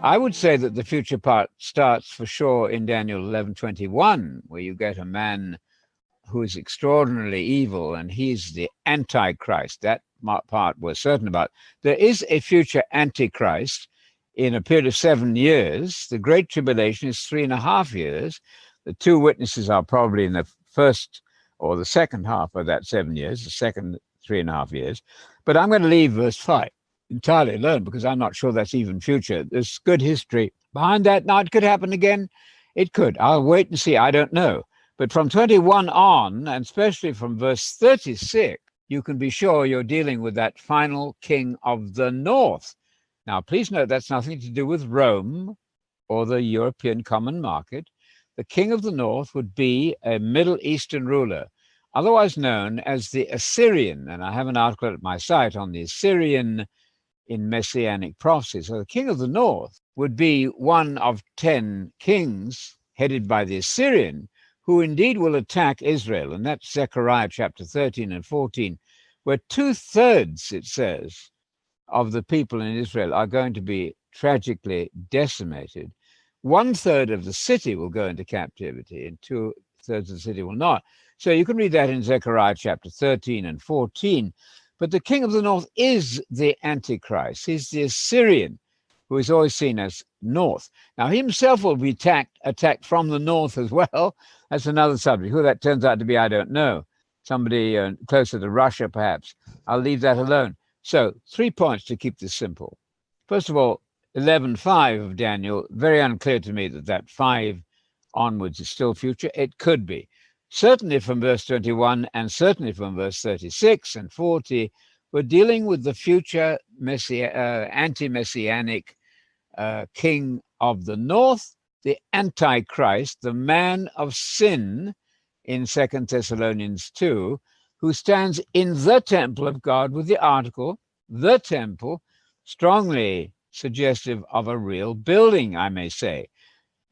I would say that the future part starts for sure in Daniel 11:21, where you get a man who is extraordinarily evil, and he's the Antichrist. That part we're certain about. There is a future Antichrist in a period of 7 years. The Great Tribulation is 3.5 years. The two witnesses are probably in the first or the second half of that 7 years, the second 3.5 years. But I'm going to leave verse 5 entirely alone because I'm not sure that's even future. There's good history behind that. Now, it could happen again. It could. I'll wait and see. I don't know. But from 21 on, and especially from verse 36, you can be sure you're dealing with that final king of the north. Now, please note that's nothing to do with Rome or the European common market. The king of the north would be a Middle Eastern ruler, otherwise known as the Assyrian. And I have an article at my site on the Assyrian in Messianic prophecy. So the king of the north would be one of 10 kings headed by the Assyrian, who indeed will attack Israel. And that's Zechariah chapter 13 and 14, where 2/3, it says, of the people in Israel are going to be tragically decimated. 1/3 of the city will go into captivity, and 2/3 of the city will not. So you can read that in Zechariah chapter 13 and 14. But the king of the north is the Antichrist. He's the Assyrian, who is always seen as north. Now, he himself will be attacked from the north as well. That's another subject. Who that turns out to be, I don't know. Somebody closer to Russia, perhaps. I'll leave that alone. So 3 points to keep this simple. First of all, 11:5 of Daniel, very unclear to me that 5 onwards is still future. It could be. Certainly from verse 21 and certainly from verse 36 and 40, we're dealing with the future anti-messianic king of the north, the Antichrist, the man of sin in 2 Thessalonians 2, who stands in the temple of God with the article, the temple, strongly suggestive of a real building, I may say.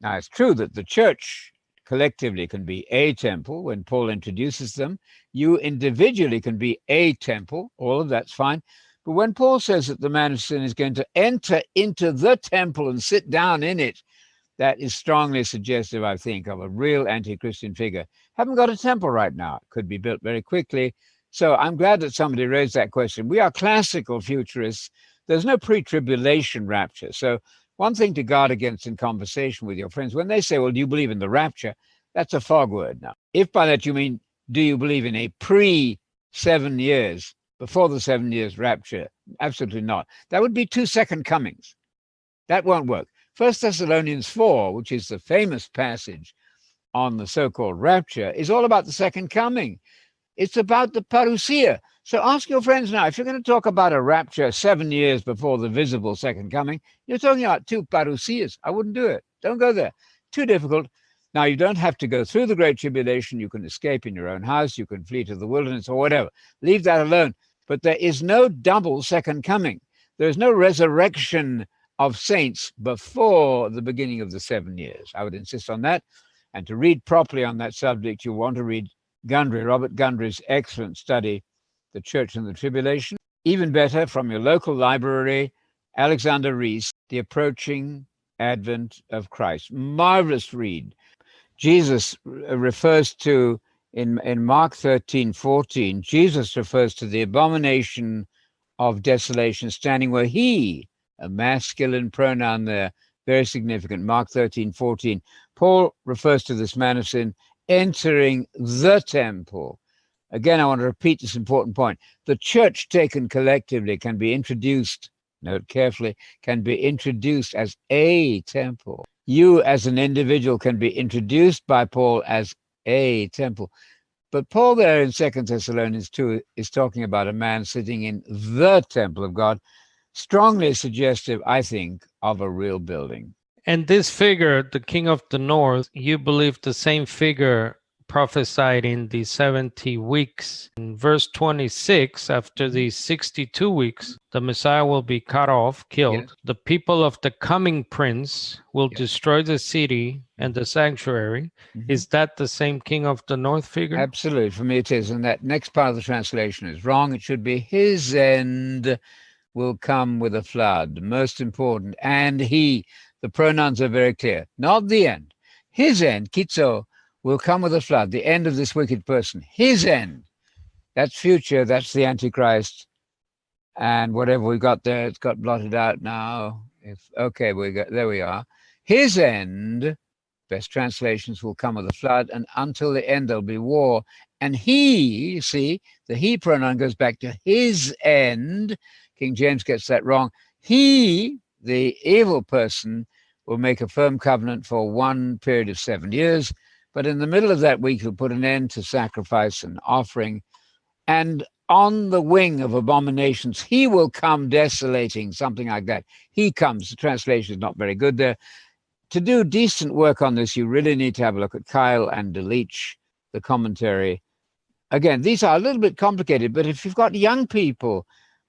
Now, it's true that the church collectively can be a temple when Paul introduces them. You individually can be a temple. All of that's fine. But when Paul says that the man of sin is going to enter into the temple and sit down in it, that is strongly suggestive, I think, of a real anti-Christian figure. Haven't got a temple right now. It could be built very quickly. So I'm glad that somebody raised that question. We are classical futurists. There's no pre-tribulation rapture. So one thing to guard against in conversation with your friends, when they say, well, do you believe in the rapture? That's a fog word now. If by that you mean, do you believe in a pre-7 years, before the 7 years rapture? Absolutely not. That would be 2 second comings. That won't work. 1 Thessalonians 4, which is the famous passage on the so-called rapture, is all about the second coming. It's about the parousia. So ask your friends now, if you're going to talk about a rapture 7 years before the visible second coming, you're talking about 2 parousias. I wouldn't do it. Don't go there. Too difficult. Now, you don't have to go through the Great Tribulation. You can escape in your own house. You can flee to the wilderness or whatever. Leave that alone. But there is no double second coming. There is no resurrection of saints before the beginning of the 7 years. I would insist on that. And to read properly on that subject, you want to read Gundry, Robert Gundry's excellent study, The Church and the Tribulation. Even better, from your local library, Alexander Rees, The Approaching Advent of Christ. Marvelous read. Jesus refers to, in Mark 13:14, Jesus refers to the abomination of desolation standing where he, a masculine pronoun there, very significant, Mark 13:14. Paul refers to this man of sin entering the temple. Again, I want to repeat this important point. The church taken collectively can be introduced, note carefully, can be introduced as a temple. You as an individual can be introduced by Paul as a temple. But Paul there in 2 Thessalonians 2 is talking about a man sitting in the temple of God, strongly suggestive, I think, of a real building. And this figure, the king of the north, you believe the same figure prophesied in the 70 weeks. In verse 26, after these 62 weeks, the Messiah will be cut off, killed. Yes. The people of the coming prince will destroy the city and the sanctuary. Is that the same king of the north figure? Absolutely. For me, it is. And that next part of the translation is wrong. It should be his end will come with a flood. Most important. And he, the pronouns are very clear. Not the end. His end, kitzo, will come with a flood. The end of this wicked person. His end. That's future. That's the Antichrist. And whatever we got there, it's got blotted out now. Okay, there we are. His end, best translations, will come with a flood, and until the end there'll be war. And he, see, the he pronoun goes back to his end. King James gets that wrong. He, the evil person, will make a firm covenant for one period of 7 years. But in the middle of that week, he'll put an end to sacrifice and offering. And on the wing of abominations, he will come desolating, something like that. He comes. The translation is not very good there. To do decent work on this, you really need to have a look at Kyle and DeLeach, the commentary. Again, these are a little bit complicated, but if you've got young people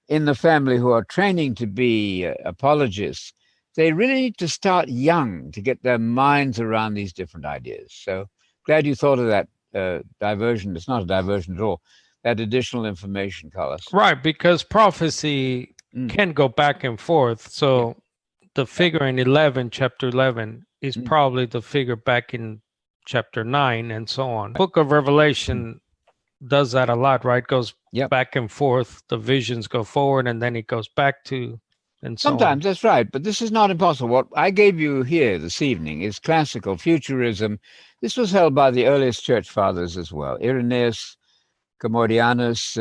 in the family who are training to be apologists, they really need to start young to get their minds around these different ideas. So glad you thought of that diversion. It's not a diversion at all. That additional information, Carlos. Right, because prophecy can go back and forth. So the figure in 11, chapter 11, is probably the figure back in chapter 9 and so on. Book of Revelation does that a lot, right? Goes back and forth. The visions go forward and then it goes back to, and so Sometimes on. that's right, but this is not impossible. What I gave you here this evening is classical futurism. This was held by the earliest church fathers as well. Irenaeus, Commodianus,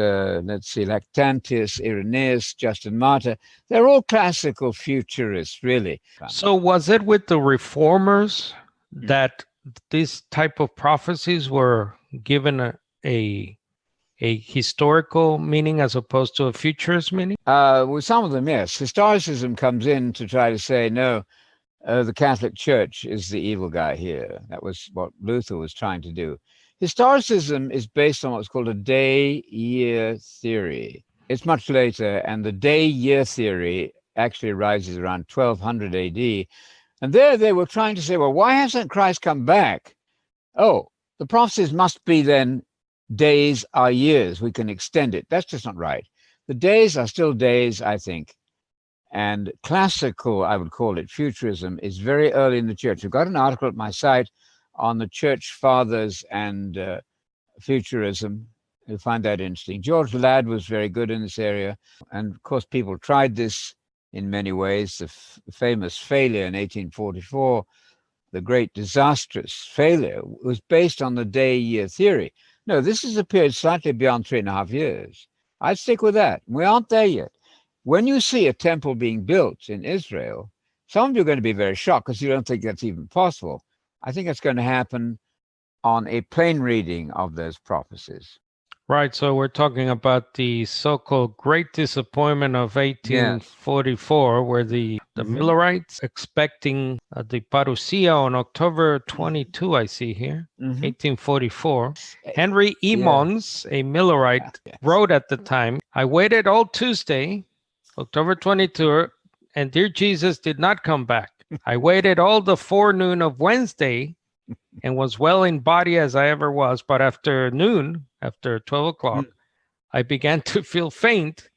let's see, Lactantius, Irenaeus, Justin Martyr. They're all classical futurists, really. So was it with the reformers that these type of prophecies were given a historical meaning as opposed to a futurist meaning? With some of them, yes. Historicism comes in to try to say, no, the Catholic Church is the evil guy here. That was what Luther was trying to do. Historicism is based on what's called a day-year theory. It's much later, and the day-year theory actually arises around 1200 AD. And there they were trying to say, well, why hasn't Christ come back? Oh, the prophecies must be then days are years. We can extend it. That's just not right. The days are still days, I think. And classical, I would call it, futurism is very early in the church. I've got an article at my site on the church fathers and futurism. You'll find that interesting. George Ladd was very good in this area. And of course, people tried this in many ways. The famous failure in 1844, the great disastrous failure, was based on the day-year theory. No, this is a period slightly beyond 3.5 years. I'd stick with that. We aren't there yet. When you see a temple being built in Israel, some of you are going to be very shocked because you don't think that's even possible. I think it's going to happen on a plain reading of those prophecies. Right. So we're talking about the so-called Great Disappointment of 1844, where the Millerites, expecting the parousia on October 22, I see here, 1844. Henry E. Mons, a Millerite, wrote at the time, I waited all Tuesday, October 22, and dear Jesus did not come back. I waited all the forenoon of Wednesday and was well in body as I ever was. But after noon, after 12 o'clock, I began to feel faint.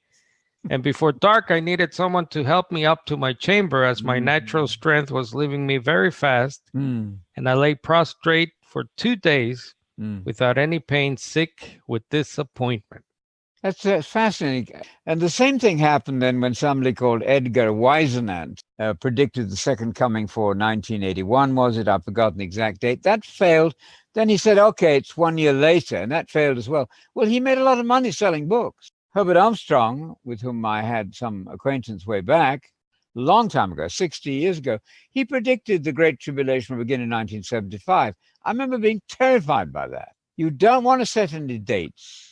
And before dark, I needed someone to help me up to my chamber as my natural strength was leaving me very fast. And I lay prostrate for 2 days without any pain, sick with disappointment. That's fascinating. And the same thing happened then when somebody called Edgar Whisenant predicted the second coming for 1981, was it? I've forgotten the exact date. That failed. Then he said, okay, it's 1 year later, and that failed as well. Well, he made a lot of money selling books. Herbert Armstrong, with whom I had some acquaintance way back, a long time ago, 60 years ago, he predicted the Great Tribulation would begin in 1975. I remember being terrified by that. You don't want to set any dates.